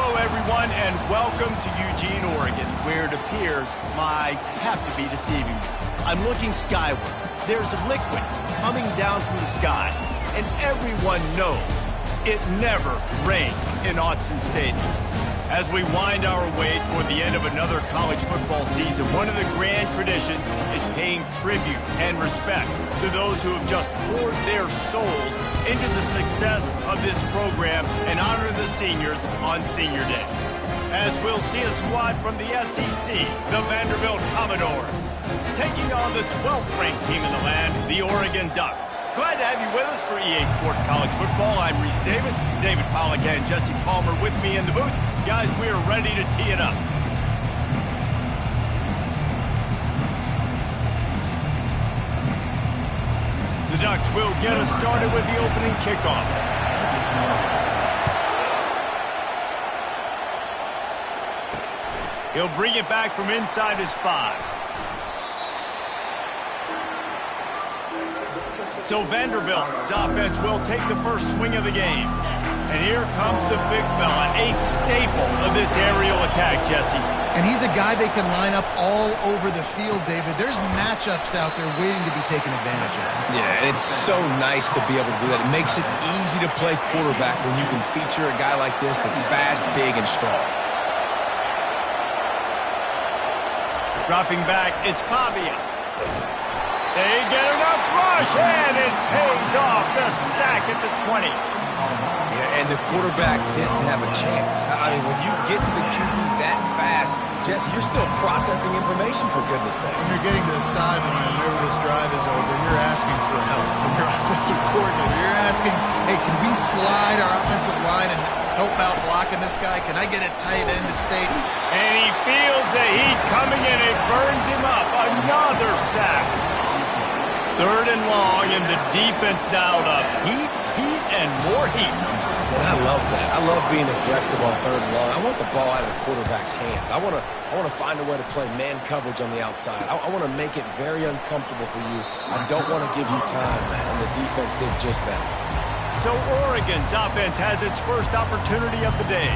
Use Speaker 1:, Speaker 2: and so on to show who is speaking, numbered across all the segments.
Speaker 1: Hello, everyone, and welcome to Eugene, Oregon, where it appears my eyes have to be deceiving me. I'm looking skyward. There's liquid coming down from the sky, and everyone knows it never rains in Autzen Stadium. As we wind our way toward the end of another college football season, one of the grand traditions is paying tribute and respect to those who have just poured their souls into the success of this program and honor the seniors on Senior Day. As we'll see a squad from the SEC, the Vanderbilt Commodores, taking on the 12th-ranked team in the land, the Oregon Ducks. Glad to have you with us for EA Sports College Football. I'm Reese Davis, David Pollack and Jesse Palmer with me in the booth. Guys, we are ready to tee it up. The Ducks will get us started with the opening kickoff. He'll bring it back from inside his 5. So Vanderbilt's offense will take the first swing of the game. And here comes the big fella, a staple of this aerial attack, Jesse.
Speaker 2: And he's a guy they can line up all over the field, David. There's matchups out there waiting to be taken advantage of.
Speaker 3: Yeah, and it's so nice to be able to do that. It makes it easy to play quarterback when you can feature a guy like this that's fast, big, and strong.
Speaker 1: Dropping back, it's Pavia. They get enough rush, and it pays off. The sack at the 20.
Speaker 3: Yeah, and the quarterback didn't have a chance. I mean, when you get to the QB that fast, Jesse, you're still processing information, for goodness sakes.
Speaker 2: When you're getting to the sideline whenever this drive is over, you're asking for help from your offensive coordinator. You're asking, hey, can we slide our offensive line and help out blocking this guy? Can I get a tight end to stay?
Speaker 1: And he feels the heat coming in. It burns him up. Another sack. 3rd and long, and the defense dialed up. Heat, and more heat.
Speaker 3: And I love that. I love being aggressive on 3rd and long. I want the ball out of the quarterback's hands. I want to find a way to play man coverage on the outside. I want to make it very uncomfortable for you. I don't want to give you time, and the defense did just that.
Speaker 1: So Oregon's offense has its first opportunity of the day.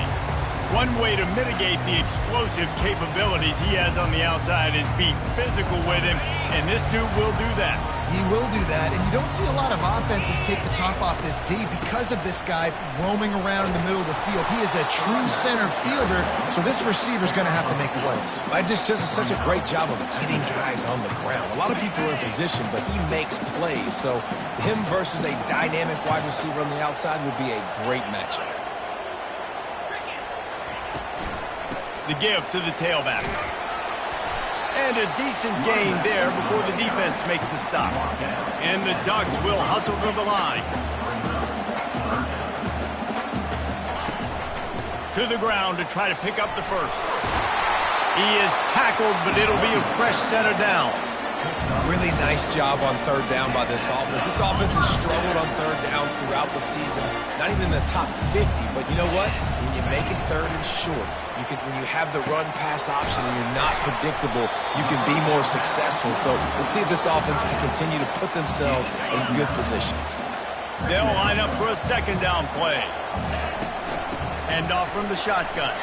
Speaker 1: One way to mitigate the explosive capabilities he has on the outside is be physical with him, and this dude will do that.
Speaker 2: He will do that, and you don't see a lot of offenses take the top off this D because of this guy roaming around in the middle of the field. He is a true center fielder, so this receiver's going to have to make plays.
Speaker 3: I just does such a great job of getting guys on the ground. A lot of people are in position, but he makes plays, so him versus a dynamic wide receiver on the outside would be a great matchup.
Speaker 1: The give to the tailback. And a decent gain there before the defense makes the stop. And the Ducks will hustle to the line. To the ground to try to pick up the first. He is tackled, but it'll be a fresh set of downs.
Speaker 3: Really nice job on 3rd down by this offense. This offense has struggled on 3rd downs throughout the season. Not even in the top 50, but you know what? When you make it 3rd and short, when you have the run-pass option and you're not predictable, you can be more successful. So let's see if this offense can continue to put themselves in good positions.
Speaker 1: They'll line up for a 2nd down play. Hand off from the shotgun.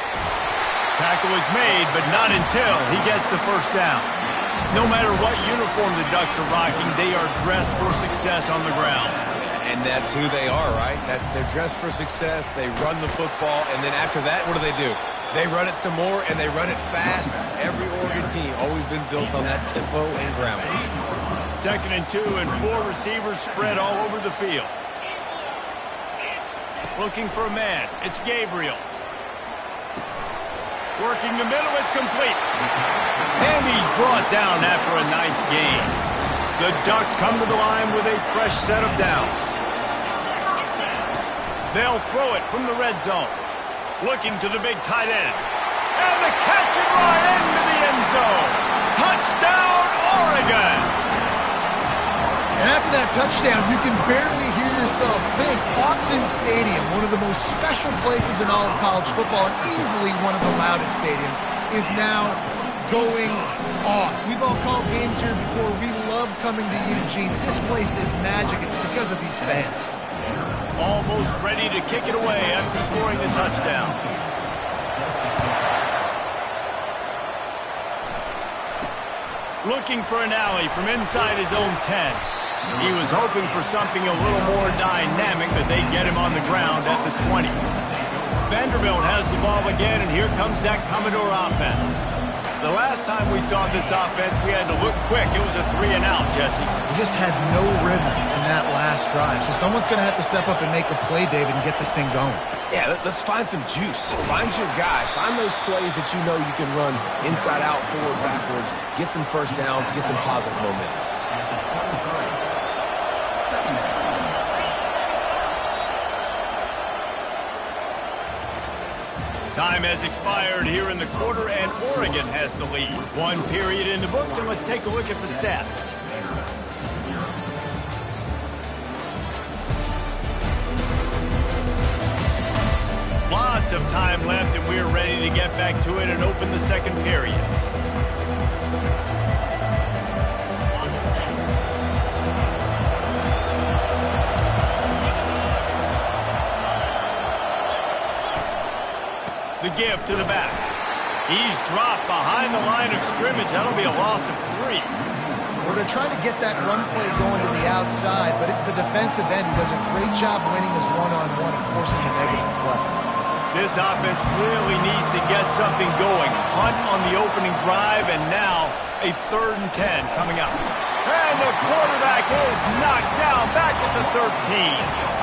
Speaker 1: Tackle is made, but not until he gets the 1st down. No matter what uniform the Ducks are rocking, they are dressed for success on the ground.
Speaker 3: And that's who they are, right? They're dressed for success. They run the football, and then after that, what do? They run it some more, and they run it fast. Every Oregon team always been built on that tempo and ground game.
Speaker 1: 2nd and 2, and 4 receivers spread all over the field. Looking for a man. It's Gabriel. Working the middle, it's complete. And he's brought down after a nice gain. The Ducks come to the line with a fresh set of downs. They'll throw it from the red zone. Looking to the big tight end. And the catch and run into the end zone. Touchdown, Oregon!
Speaker 2: And after that touchdown, you can barely hear yourself think. Autzen Stadium, one of the most special places in all of college football, and easily one of the loudest stadiums, is now going off. We've all called games here before. We love coming to Eugene. This place is magic. It's because of these fans.
Speaker 1: Almost ready to kick it away after scoring the touchdown. Looking for an alley from inside his own 10. He was hoping for something a little more dynamic, but they get him on the ground at the 20. Vanderbilt has the ball again, and here comes that Commodore offense. The last time we saw this offense, we had to look quick. It was a 3-and-out, Jesse.
Speaker 2: We just had no rhythm in that last drive. So someone's going to have to step up and make a play, David, and get this thing going.
Speaker 3: Yeah, let's find some juice. Find your guy. Find those plays that you know you can run inside out, forward, backwards. Get some first downs. Get some positive momentum.
Speaker 1: Time has expired here in the quarter, and Oregon has the lead. One period in the books, and let's take a look at the stats. Lots of time left, and we're ready to get back to it and open the second period. The give to the back. He's dropped behind the line of scrimmage. That'll be a loss of 3.
Speaker 2: Well, they're trying to get that run play going to the outside, but it's the defensive end who does a great job winning his one-on-one and forcing the negative play.
Speaker 1: This offense really needs to get something going. Hunt on the opening drive, and now a 3rd and 10 coming up. And the quarterback is knocked down back at the 13.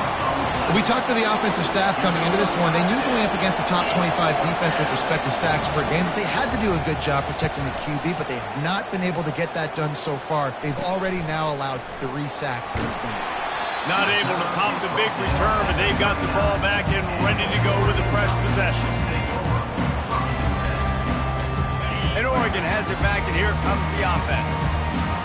Speaker 2: We talked to the offensive staff coming into this one. They knew going up against the top 25 defense with respect to sacks per game, that they had to do a good job protecting the QB, but they have not been able to get that done so far. They've already now allowed 3 sacks in this game.
Speaker 1: Not able to pop the big return, but they've got the ball back and ready to go with a fresh possession. And Oregon has it back, and here comes the offense.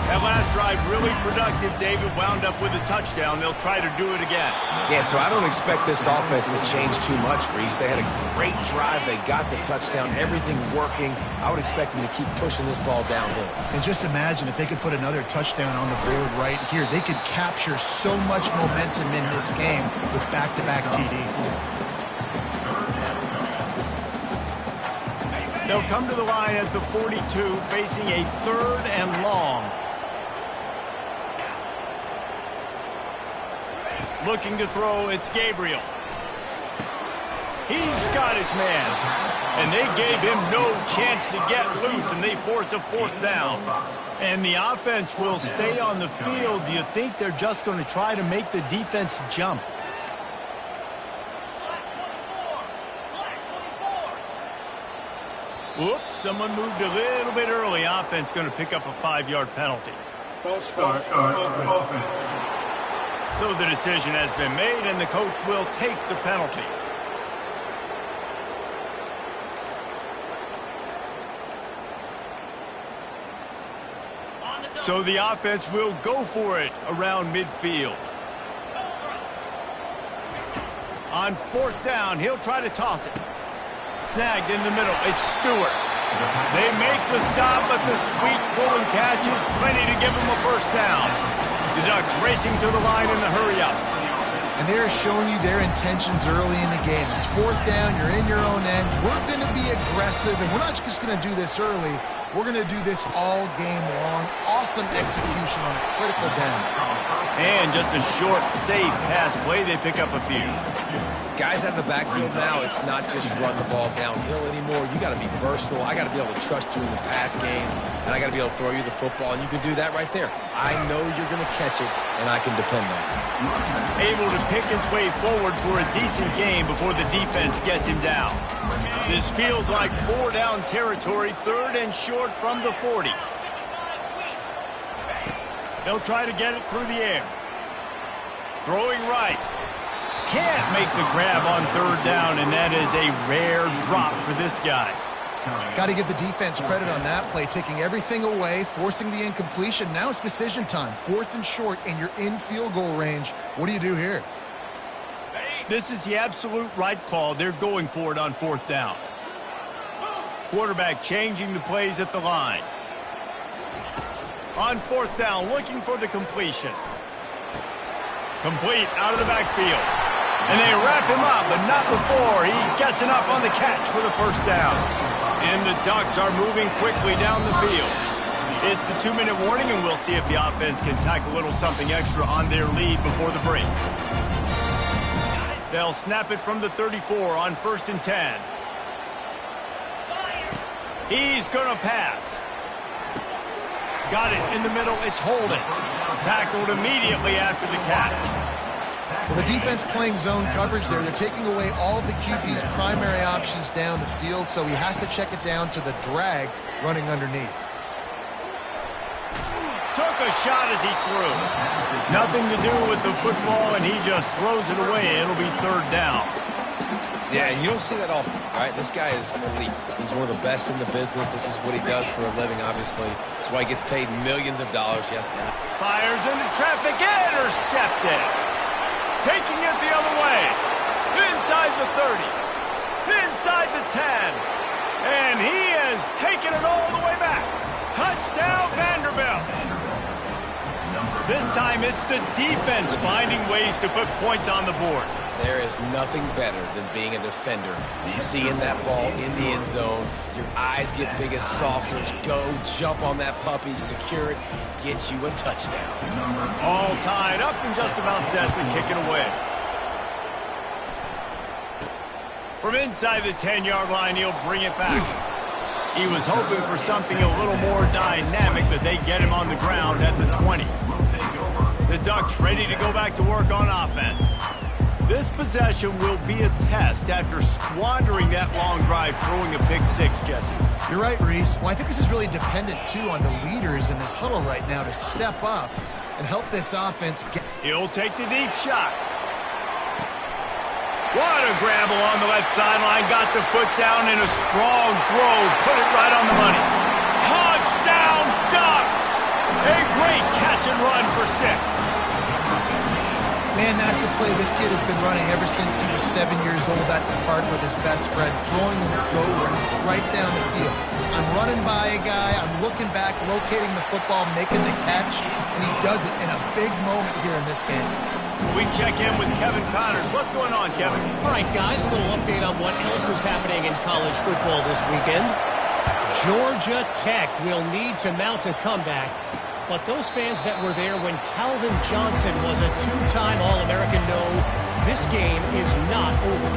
Speaker 1: That last drive really productive. David wound up with a touchdown. They'll try to do it again.
Speaker 3: Yeah, so I don't expect this offense to change too much, Reese. They had a great drive. They got the touchdown. Everything working. I would expect them to keep pushing this ball downhill.
Speaker 2: And just imagine if they could put another touchdown on the board right here. They could capture so much momentum in this game with back-to-back TDs.
Speaker 1: They'll come to the line at the 42, facing a 3rd and long. Looking to throw, it's Gabriel. He's got his man. And they gave him no chance to get loose, and they force a 4th down. And the offense will stay on the field. Do you think they're just going to try to make the defense jump? Whoops, someone moved a little bit early. Offense going to pick up a 5-yard penalty.
Speaker 4: False start offense.
Speaker 1: So the decision has been made, and the coach will take the penalty. So the offense will go for it around midfield. On 4th down, he'll try to toss it. Snagged in the middle. It's Stewart. They make the stop, but the sweet pull and catch is plenty to give them a first down. The Ducks racing to the line in the hurry-up.
Speaker 2: And they're showing you their intentions early in the game. It's 4th down. You're in your own end. We're going to be aggressive, and we're not just going to do this early. We're going to do this all game long. Awesome execution on a critical down.
Speaker 1: And just a short, safe pass play. They pick up a few.
Speaker 3: Guys at the backfield now, it's not just run the ball downhill anymore. You got to be versatile. I got to be able to trust you in the pass game, and I got to be able to throw you the football, and you can do that right there. I know you're going to catch it, and I can depend on it.
Speaker 1: Able to pick his way forward for a decent game before the defense gets him down. This feels like 4-down territory, 3rd and short from the 40. They'll try to get it through the air. Throwing right. Can't make the grab on 3rd down, and that is a rare drop for this guy.
Speaker 2: Got to give the defense credit on that play, taking everything away, forcing the incompletion. Now it's decision time. 4th and short, and you're in field goal range. What do you do here?
Speaker 1: This is the absolute right call. They're going for it on 4th down. Quarterback changing the plays at the line. On 4th down, looking for the completion. Complete out of the backfield. And they wrap him up, but not before he gets enough on the catch for the first down. And the Ducks are moving quickly down the field. It's the 2-minute warning, and we'll see if the offense can tack a little something extra on their lead before the break. They'll snap it from the 34 on 1st and 10. He's going to pass. Got it in the middle. It's holding. Tackled immediately after the catch.
Speaker 2: Well, the defense playing zone coverage there. They're taking away all of the QB's primary options down the field, so he has to check it down to the drag running underneath.
Speaker 1: Took a shot as he threw. Nothing to do with the football, and he just throws it away. It'll be 3rd down.
Speaker 3: Yeah, and you don't see that often, right? This guy is elite. He's one of the best in the business. This is what he does for a living, obviously. That's why he gets paid millions of dollars. Yes, and
Speaker 1: fires into traffic, intercepted. Taking it the other way. Inside the 30. Inside the 10. And he has taken it all the way back. Touchdown, Vanderbilt. This time it's the defense finding ways to put points on the board.
Speaker 3: there is nothing better than being a defender. Seeing that ball in the end zone, your eyes get big as saucers. Go jump on that puppy, secure it, get you a touchdown.
Speaker 1: All tied up and just about set to kick it away. From inside the 10-yard line, he'll bring it back. He was hoping for something a little more dynamic, but they get him on the ground at the 20. The Ducks ready to go back to work on offense. This possession will be a test after squandering that long drive, throwing a pick six, Jesse.
Speaker 2: You're right, Reese. Well, I think this is really dependent, too, on the leaders in this huddle right now to step up and help this offense get...
Speaker 1: He'll take the deep shot. What a grab along the left sideline. Got the foot down in a strong throw. Put it right on the money. Touchdown, Ducks! A great catch and run for 6.
Speaker 2: Man, that's a play this kid has been running ever since he was 7 years old at the park with his best friend, throwing the go routes right down the field. I'm running by a guy, I'm looking back, locating the football, making the catch, and he does it in a big moment here in this game.
Speaker 1: We check in with Kevin Connors. What's going on, Kevin?
Speaker 5: All right, guys, a little update on what else is happening in college football this weekend. Georgia Tech will need to mount a comeback, but those fans that were there when Calvin Johnson was a two-time All-American know this game is not over.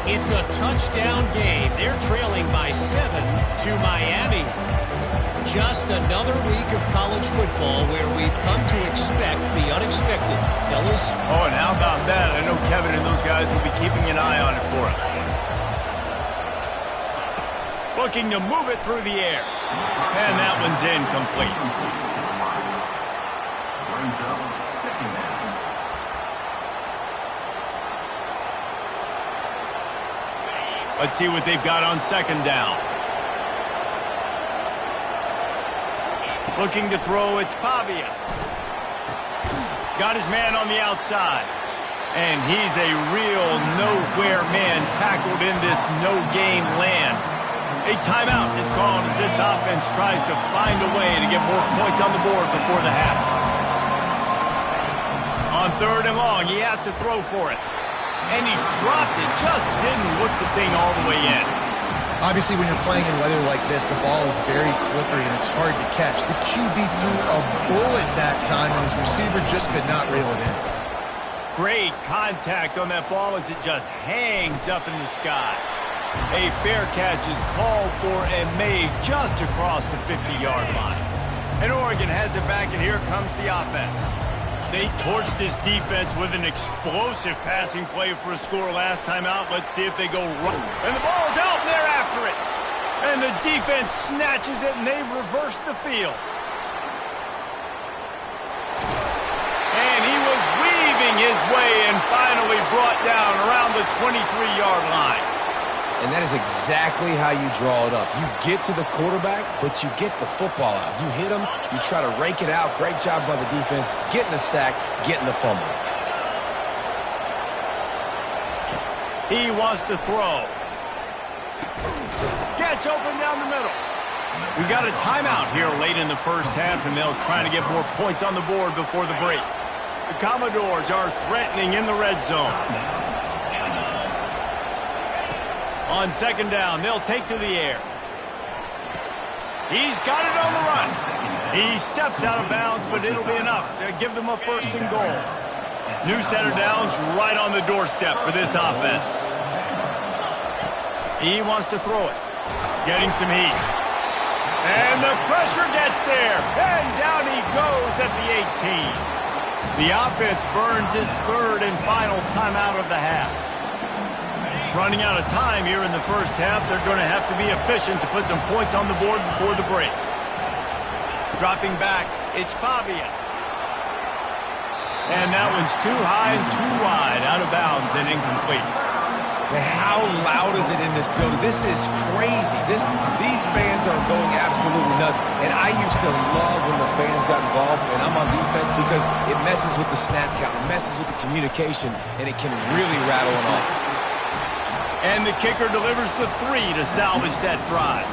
Speaker 5: It's a touchdown game. They're trailing by 7 to Miami. Just another week of college football where we've come to expect the unexpected. Fellas?
Speaker 1: Oh, and how about that? I know Kevin and those guys will be keeping an eye on it for us. Looking to move it through the air. And that one's incomplete. Let's see what they've got on second down. Looking to throw, it's Pavia. Got his man on the outside. And he's a real nowhere man tackled in this no-gain land. A timeout is called as this offense tries to find a way to get more points on the board before the half. On third and long, he has to throw for it. And he dropped it, just didn't look the thing all the way in.
Speaker 2: Obviously, when you're playing in weather like this, the ball is very slippery and it's hard to catch. The QB threw a bullet that time, and his receiver just could not reel it in.
Speaker 1: Great contact on that ball as it just hangs up in the sky. A fair catch is called for and made just across the 50-yard line. And Oregon has it back, and here comes the offense. They torched this defense with an explosive passing play for a score last time out. Let's see if they go right. And the ball's out, and they're after it. And the defense snatches it, and they've reversed the field. And he was weaving his way and finally brought down around the 23-yard line.
Speaker 3: And that is exactly how you draw it up. You get to the quarterback, but you get the football out. You hit him, you try to rake it out. Great job by the defense. Getting the sack, getting the fumble.
Speaker 1: He wants to throw. Gets open down the middle. We got a timeout here late in the first half, and they'll try to get more points on the board before the break. The Commodores are threatening in the red zone. On second down, they'll take to the air. He's got it on the run. He steps out of bounds, but it'll be enough to give them a first and goal. New center downs right on the doorstep for this offense. He wants to throw it. Getting some heat. And the pressure gets there. And down he goes at the 18. The offense burns its third and final timeout of the half. Running out of time here in the first half, they're going to have to be efficient to put some points on the board before the break. Dropping back, it's Pavia. And that one's too high and too wide, out of bounds and incomplete.
Speaker 3: Man, how loud is it in this building? This is crazy. These fans are going absolutely nuts. And I used to love when the fans got involved, and I'm on defense, because it messes with the snap count, it messes with the communication, and it can really rattle an offense.
Speaker 1: And the kicker delivers the 3 to salvage that drive.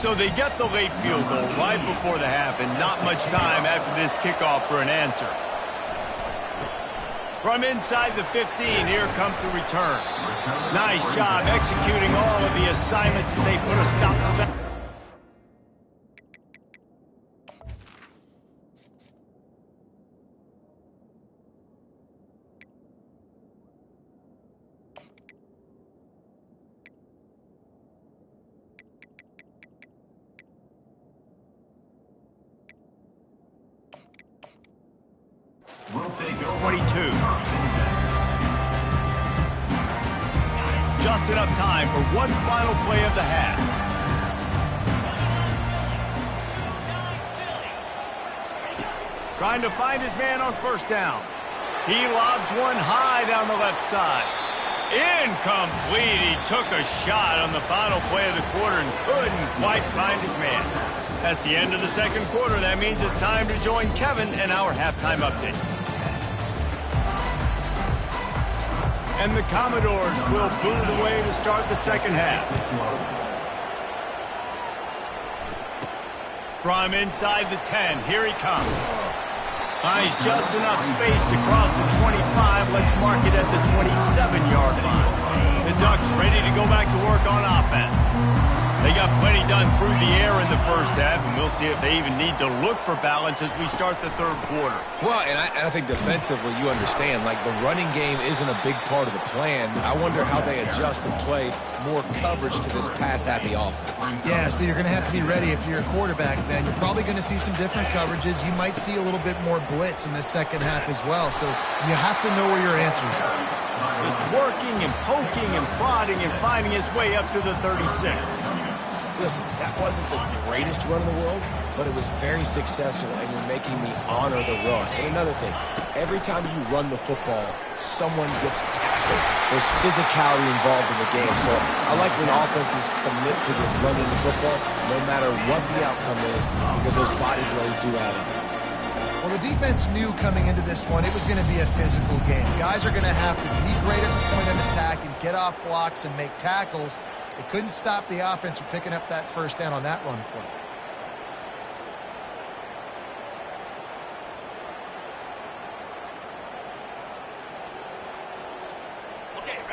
Speaker 1: So they get the late field goal right before the half, and not much time after this kickoff for an answer. From inside the 15, here comes the return. Nice job executing all of the assignments as they put a stop to that.
Speaker 4: We'll take over.
Speaker 1: 22. Just enough time for one final play of the half. Trying to find his man on first down. He lobs one high down the left side. Incomplete. He took a shot on the final play of the quarter and couldn't quite find his man. That's the end of the second quarter. That means it's time to join Kevin in our halftime update. And the Commodores will boot away to start the second half. From inside the 10, here he comes. Finds just enough space to cross the 25. Let's mark it at the 27-yard line. The Ducks ready to go back to work on offense. They got plenty done through the air in the first half, and we'll see if they even need to look for balance as we start the third quarter.
Speaker 3: Well, and I think defensively, you understand, like, the running game isn't a big part of the plan. I wonder how they adjust and play more coverage to this pass-happy offense.
Speaker 2: Yeah, so you're going to have to be ready if you're a quarterback, Ben. You're probably going to see some different coverages. You might see a little bit more blitz in the second half as well, so you have to know where your answers are.
Speaker 1: Just working and poking and prodding and finding his way up to the 36.
Speaker 3: Listen, that wasn't the greatest run in the world, but it was very successful, and you're making me honor the run. And another thing, every time you run the football, someone gets tackled. There's physicality involved in the game. So I like when offenses commit to the running the football, no matter what the outcome is, because those body blows do add up.
Speaker 2: Well, the defense knew coming into this one it was going to be a physical game. Guys are going to have to be great at the point of attack and get off blocks and make tackles. It couldn't stop the offense from picking up that first down on that run play.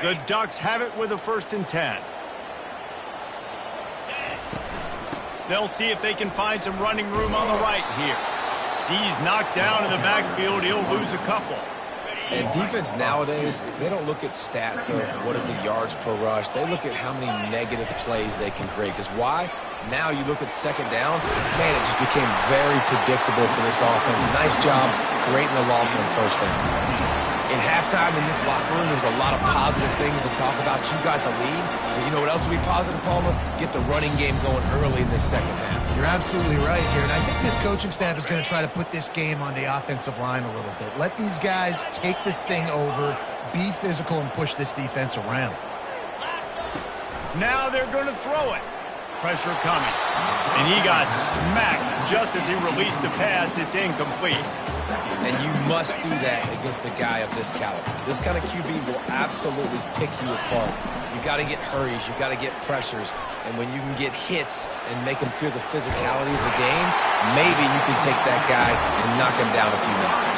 Speaker 1: The Ducks have it with a 1st and 10. They'll see if they can find some running room on the right here. He's knocked down in the backfield. He'll lose a couple.
Speaker 3: And defense nowadays, they don't look at stats of what is the yards per rush. They look at how many negative plays they can create. Because why? Now you look at second down, man, it just became very predictable for this offense. Nice job creating the loss on first down. In halftime in this locker room, there was a lot of positive things to talk about. You got the lead. But you know what else will be positive, Palmer? Get the running game going early in this second half.
Speaker 2: You're absolutely right here. And I think this coaching staff is going to try to put this game on the offensive line a little bit. Let these guys take this thing over, be physical, and push this defense around.
Speaker 1: Now they're going to throw it. pressure coming. And he got smacked just as he released the pass. It's incomplete.
Speaker 3: And you must do that against a guy of this caliber. This kind of QB will absolutely pick you apart. You got to get hurries. You got to get pressures. And when you can get hits and make him feel the physicality of the game, maybe you can take that guy and knock him down a few notches.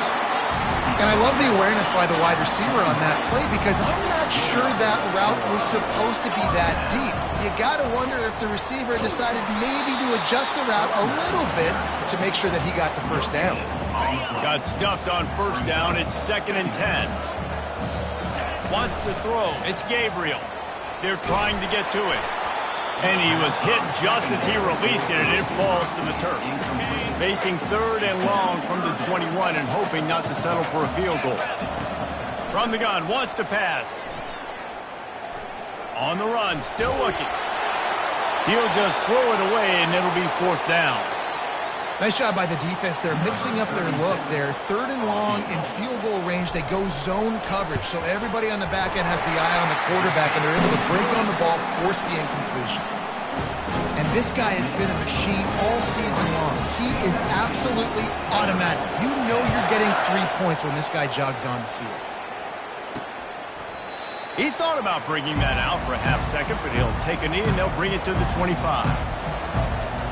Speaker 2: And I love the awareness by the wide receiver on that play because I'm not sure that route was supposed to be that deep. You got to wonder if the receiver decided maybe to adjust the route a little bit to make sure that he got the first down.
Speaker 1: Got stuffed on first down. It's 2nd and 10. Wants to throw. It's Gabriel. They're trying to get to it. And he was hit just as he released it, and it falls to the turf. Facing 3rd and long from the 21 and hoping not to settle for a field goal. From the gun, wants to pass. On the run, still looking. He'll just throw it away, and it'll be 4th down.
Speaker 2: Nice job by the defense. They're mixing up their look. They're 3rd and long in field goal range. They go zone coverage, so everybody on the back end has the eye on the quarterback, and they're able to break on the ball, force the incompletion. And this guy has been a machine all season long. He is absolutely automatic. You know you're getting 3 points when this guy jogs on the field.
Speaker 1: He thought about bringing that out for a half second, but he'll take a knee and they'll bring it to the 25.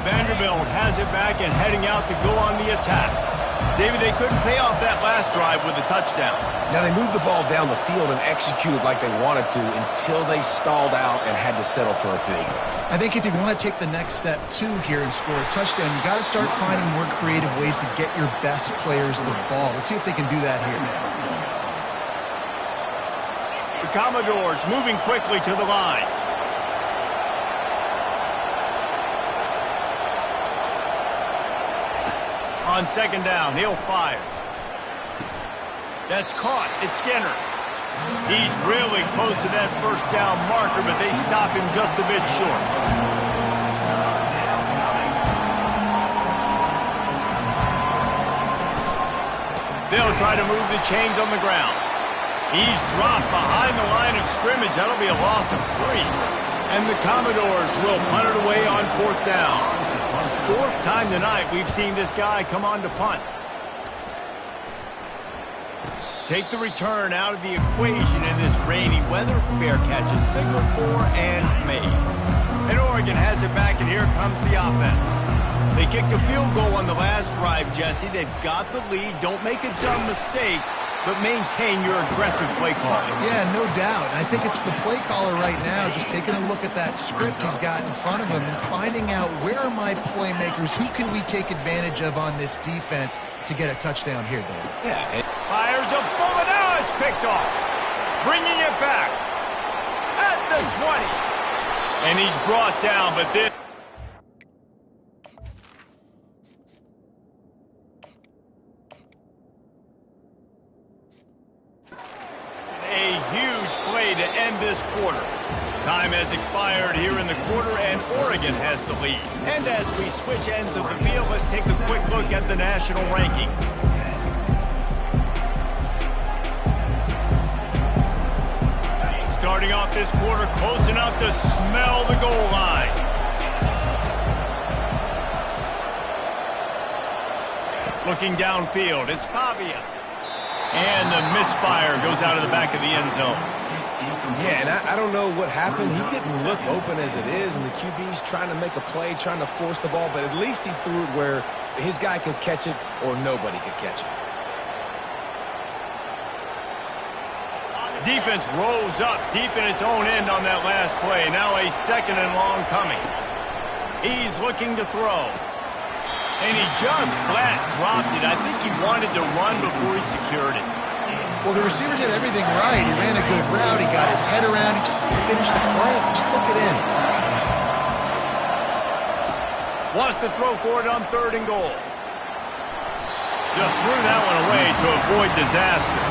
Speaker 1: Vanderbilt has it back and heading out to go on the attack. David, they couldn't pay off that last drive with a touchdown.
Speaker 3: Now, they moved the ball down the field and executed like they wanted to until they stalled out and had to settle for a field goal.
Speaker 2: I think if you want to take the next step, too, here and score a touchdown, you got to start finding more creative ways to get your best players the ball. Let's see if they can do that here.
Speaker 1: The Commodores moving quickly to the line. On 2nd down, he'll fire. That's caught. It's Skinner. He's really close to that first down marker, but they stop him just a bit short. They'll try to move the chains on the ground. He's dropped behind the line of scrimmage. That'll be a loss of 3. And the Commodores will punt it away on 4th down. 4th time tonight we've seen this guy come on to punt. Take the return out of the equation in this rainy weather. Fair catch is signaled for and made. And Oregon has it back, and here comes the offense. They kicked a field goal on the last drive, Jesse. They've got the lead. Don't make a dumb mistake, but maintain your aggressive play calling.
Speaker 2: Yeah, no doubt. I think it's the play caller right now just taking a look at that script he's got in front of him and finding out where are my playmakers, who can we take advantage of on this defense to get a touchdown here, Dave.
Speaker 3: Yeah.
Speaker 1: Fires a bullet. Now it's picked off. Bringing it back at the 20. And he's brought down, but this... A huge play to end this quarter. Time has expired here in the quarter, and Oregon has the lead. And as we switch ends of the field, let's take a quick look at the national rankings. Starting off this quarter, close enough to smell the goal line. Looking downfield, it's Pavia. And the misfire goes out of the back of the end zone.
Speaker 3: Yeah, and I don't know what happened. He didn't look open as it is, and the QB's trying to make a play, trying to force the ball, but at least he threw it where his guy could catch it or nobody could catch it.
Speaker 1: Defense rose up deep in its own end on that last play. Now a 2nd and long coming. He's looking to throw. And he just flat dropped it. I think he wanted to run before he secured it.
Speaker 2: Well, the receiver did everything right. He ran a good route. He got his head around. He just didn't finish the play. Just look it in.
Speaker 1: Wants to throw for it on 3rd and goal. Just threw that one away to avoid disaster.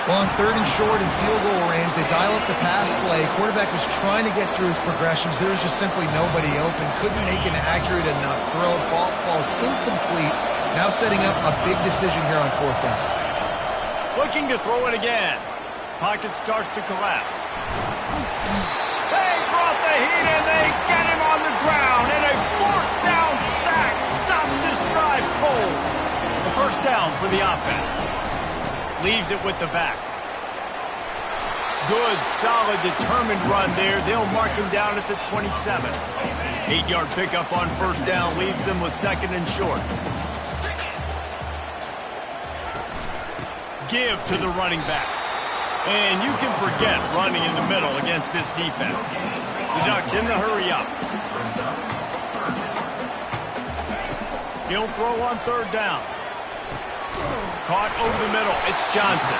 Speaker 2: Well, on 3rd and short in field goal range, they dial up the pass play. Quarterback was trying to get through his progressions. There was just simply nobody open. Couldn't make an accurate enough throw. Ball falls incomplete. Now setting up a big decision here on 4th down.
Speaker 1: Looking to throw it again. Pocket starts to collapse. They brought the heat and they get him on the ground, and a fourth down sack stops this drive cold. The first down for the offense. Leaves it with the back. Good, solid, determined run there. They'll mark him down at the 27. 8-yard pickup on first down leaves them with second and short. Give to the running back. And you can forget running in the middle against this defense. The Ducks in the hurry up. He'll throw on third down. Caught over the middle. It's Johnson.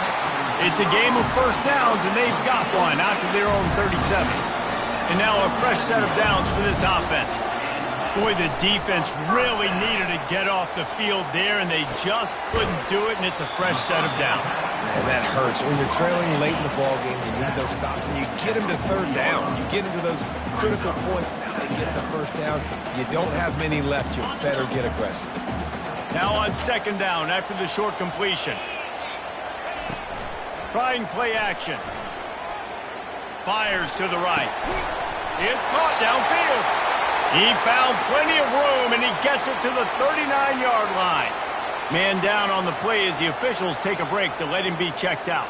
Speaker 1: It's a game of first downs, and they've got one out to their own 37. And now a fresh set of downs for this offense. Boy, the defense really needed to get off the field there, and they just couldn't do it, and it's a fresh set of downs.
Speaker 3: And that hurts. When you're trailing late in the ballgame, you need those stops, and you get them to third down. You get into those critical points. Now they get the first down. You don't have many left. You better get aggressive.
Speaker 1: Now on second down after the short completion. Trying play action. Fires to the right. It's caught downfield. He found plenty of room, and he gets it to the 39-yard line. Man down on the play as the officials take a break to let him be checked out.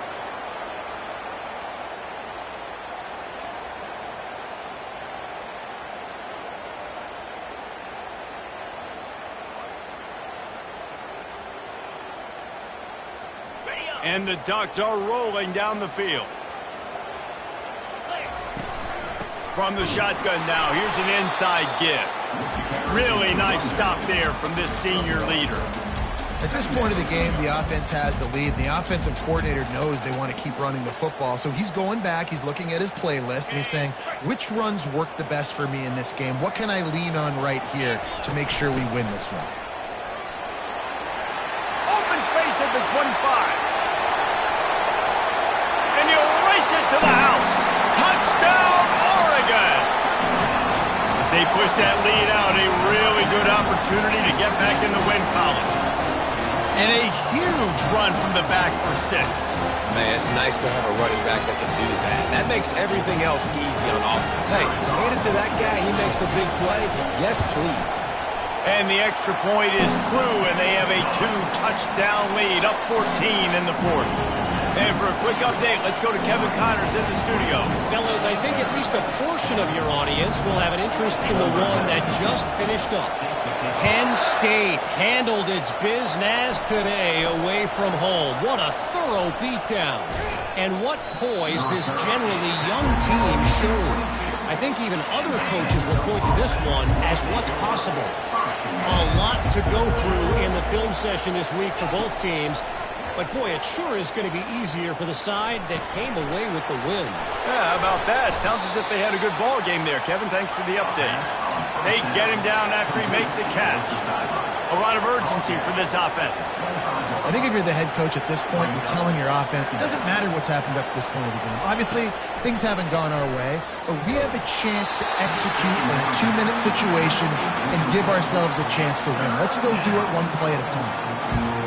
Speaker 1: And the Ducks are rolling down the field. From the shotgun now, here's an inside give. Really nice stop there from this senior leader.
Speaker 2: At this point of the game, the offense has the lead. The offensive coordinator knows they want to keep running the football. So he's going back, he's looking at his playlist, and he's saying, which runs work the best for me in this game? What can I lean on right here to make sure we win this one?
Speaker 1: Open space at the 25. And he'll race it to the house. Touchdown, Oregon! As they push that lead out, a really good opportunity to get back in the win column. And a huge run from the back for 6.
Speaker 3: Man, it's nice to have a running back that can do that. That makes everything else easy on offense. Hey, hand it to that guy, he makes a big play. Yes, please.
Speaker 1: And the extra point is true, and they have a 2-touchdown lead, up 14 in the fourth. And for a quick update, let's go to Kevin Connors in the studio.
Speaker 5: Fellas, I think at least a portion of your audience will have an interest in the one that just finished up. Penn State handled its business today away from home. What a thorough beatdown. And what poise this generally young team showed. I think even other coaches will point to this one as what's possible. A lot to go through in the film session this week for both teams. But, boy, it sure is going to be easier for the side that came away with the win.
Speaker 1: Yeah, how about that? Sounds as if they had a good ball game there, Kevin. Thanks for the update. They get him down after he makes the catch. A lot of urgency for this offense.
Speaker 2: I think if you're the head coach at this point, you're telling your offense, it doesn't matter what's happened up to this point of the game. Obviously, things haven't gone our way, but we have a chance to execute in a 2-minute situation and give ourselves a chance to win. Let's go do it one play at a time.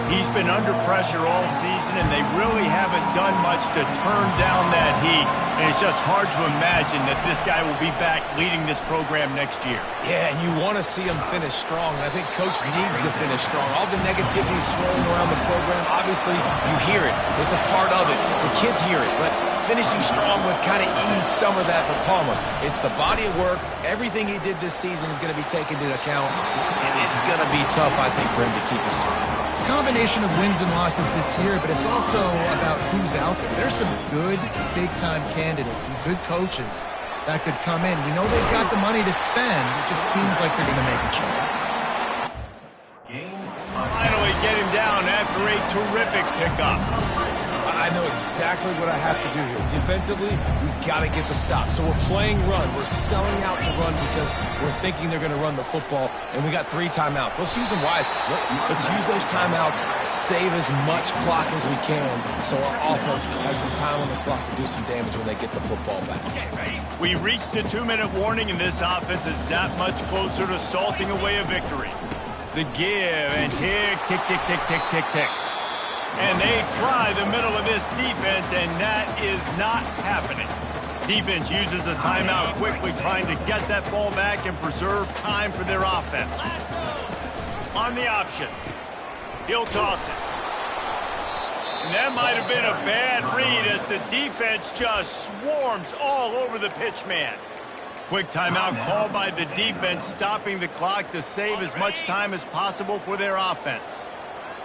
Speaker 1: He's been under pressure all season, and they really haven't done much to turn down that heat. And it's just hard to imagine that this guy will be back leading this program next year.
Speaker 3: Yeah, and you want to see him finish strong. And I think Coach needs to finish strong. All the negativity swirling around the program, obviously, you hear it. It's a part of it. The kids hear it. But finishing strong would kind of ease some of that for Palmer. It's the body of work. Everything he did this season is going to be taken into account. And it's going to be tough, I think, for him to keep his job.
Speaker 2: It's a combination of wins and losses this year, but it's also about who's out there. There's some good big-time candidates, some good coaches that could come in. We know they've got the money to spend. It just seems like they're going to make a change.
Speaker 1: Finally get him down after a terrific pickup.
Speaker 3: I know exactly what I have to do here. Defensively, we've got to get the stop. So we're playing run. We're selling out to run because we're thinking they're going to run the football, and we got 3 timeouts. Let's use them wisely. Let's use those timeouts, save as much clock as we can so our offense has some time on the clock to do some damage when they get the football back.
Speaker 1: We reached the 2-minute warning, and this offense is that much closer to salting away a victory. The give, and tick, tick, tick, tick, tick, tick, tick. And they try the middle of this defense, and that is not happening. Defense uses a timeout quickly, trying to get that ball back and preserve time for their offense. On the option, he'll toss it. And that might have been a bad read as the defense just swarms all over the pitch man. Quick timeout called by the defense, stopping the clock to save as much time as possible for their offense.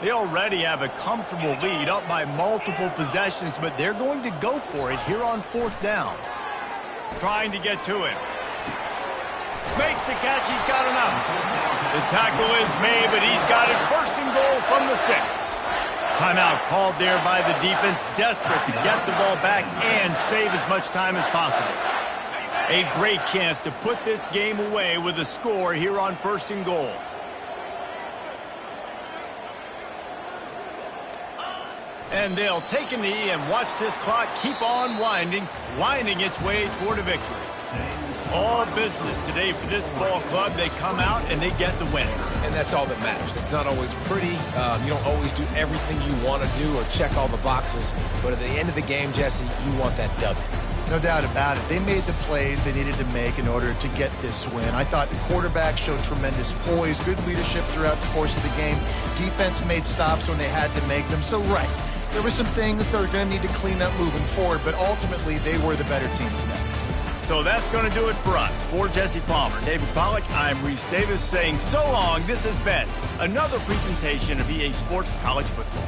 Speaker 1: They already have a comfortable lead, up by multiple possessions, but they're going to go for it here on 4th down. Trying to get to him. Makes the catch. He's got enough. The tackle is made, but he's got it. 1st and goal from the 6. Timeout called there by the defense, desperate to get the ball back and save as much time as possible. A great chance to put this game away with a score here on 1st and goal. And they'll take a knee and watch this clock keep on winding its way toward a victory. All business today for this ball club. They come out and they get the win.
Speaker 3: And that's all that matters. It's not always pretty. You don't always do everything you want to do or check all the boxes. But at the end of the game, Jesse, you want that W.
Speaker 2: No doubt about it. They made the plays they needed to make in order to get this win. I thought the quarterback showed tremendous poise, good leadership throughout the course of the game. Defense made stops when they had to make them. So, right, there were some things they're going to need to clean up moving forward, but ultimately they were the better team today.
Speaker 1: So that's going to do it for us. For Jesse Palmer, David Pollack, I'm Reese Davis saying so long. This has been another presentation of EA Sports College Football.